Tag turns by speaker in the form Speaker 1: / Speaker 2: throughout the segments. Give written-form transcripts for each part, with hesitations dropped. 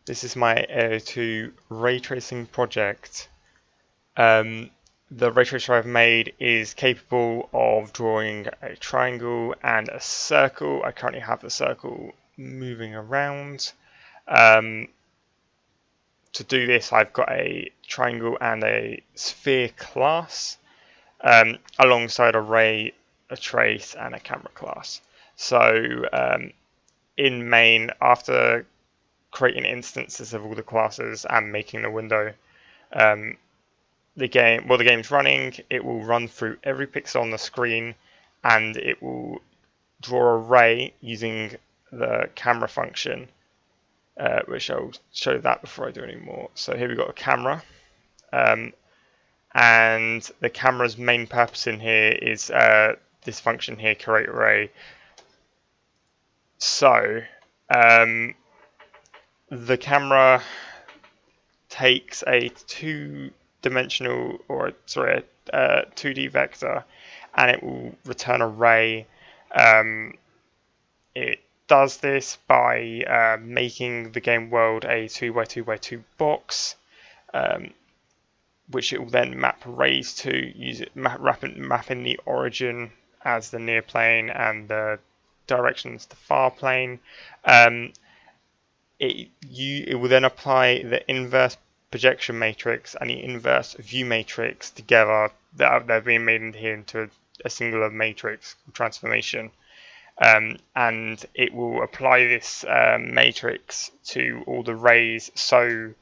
Speaker 1: This is my AO2 ray tracing project. The ray tracer I've made is capable of drawing a triangle and a circle. I currently have the circle moving around. To do this, I've got a triangle and a sphere class alongside a ray, a trace, and a camera class. So in main, after creating instances of all the classes and making the window, the game's running, it will run through every pixel on the screen, and it will draw a ray using the camera function, which I'll show that before I do any more. So here we've got a camera, and the camera's main purpose in here is this function here, create ray. So the camera takes a 2D vector, and it will return a ray. It does this by making the game world a 2x2x2 box, which it will then map rays to, mapping the origin as the near plane and the directions to far plane. It will then apply the inverse projection matrix and the inverse view matrix together. They're being made into a singular matrix transformation, and it will apply this matrix to all the rays. So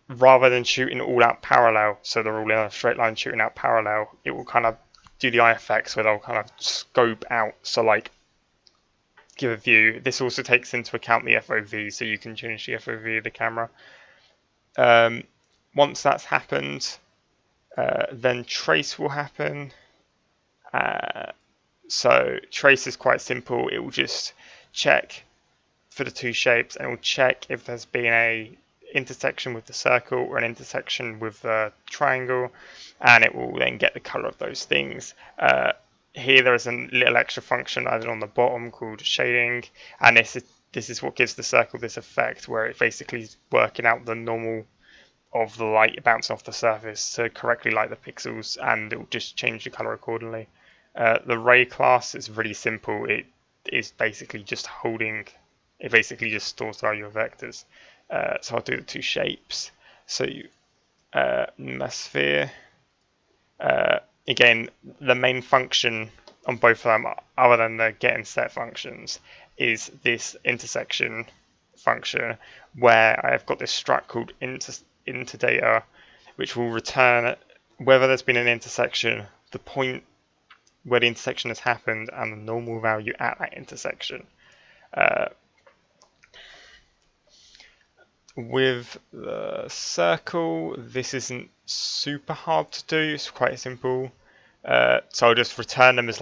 Speaker 1: rather than shooting all out parallel, so they're all in a straight line shooting out parallel, it will kind of do the eye effects where they'll kind of scope out. So like give a view. This also takes into account the FOV, so you can change the FOV of the camera. Once that's happened, then trace will happen. So trace is quite simple. It will just check for the two shapes, and it will check if there's been a intersection with the circle or an intersection with the triangle, and it will then get the color of those things. Here there is a little extra function added on the bottom called shading, and this is what gives the circle this effect, where it basically is working out the normal of the light bouncing off the surface to correctly light the pixels, and it will just change the color accordingly. The ray class is really simple. It is basically just it basically just stores value of vectors. So I'll do the two shapes. So sphere. Again, the main function on both of them, other than the get and set functions, is this intersection function, where I have got this struct called interdata, which will return whether there's been an intersection, the point where the intersection has happened, and the normal value at that intersection. With the circle, this isn't super hard to do. It's quite simple. So I'll just return them as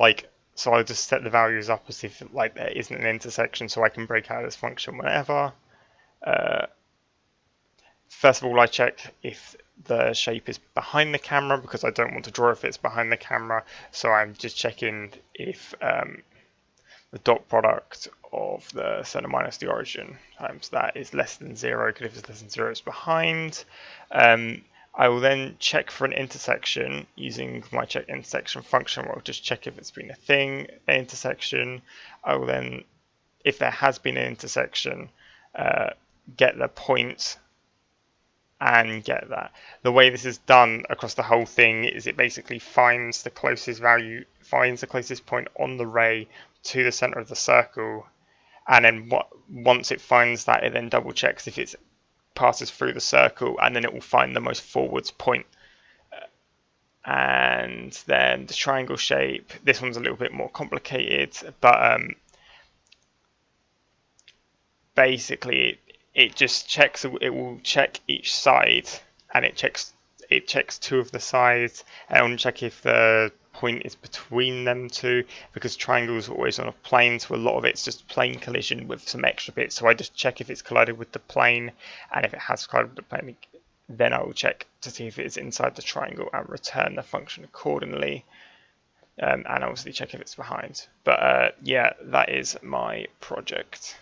Speaker 1: so I'll just set the values up as if there isn't an intersection, so I can break out this function whenever. First of all, I check if the shape is behind the camera, because I don't want to draw if it's behind the camera. So I'm just checking if the dot product of the center minus the origin times that is less than 0, because if it's less than 0, it's behind. I will then check for an intersection using my check intersection function, where I'll just check if it's been an intersection. I will then, if there has been an intersection, get the point and get that. The way this is done across the whole thing is it basically finds the closest point on the ray to the center of the circle, and then once it finds that, it then double checks if it passes through the circle, and then it will find the most forwards point. And then the triangle shape, this one's a little bit more complicated, but basically it just checks. It will check each side, and it checks two of the sides, and it will check if the point is between them two, because triangles are always on a plane, so a lot of it's just plane collision with some extra bits. So I just check if it's collided with the plane, and if it has collided with the plane, then I will check to see if it's inside the triangle and return the function accordingly, and obviously check if it's behind. But yeah, that is my project.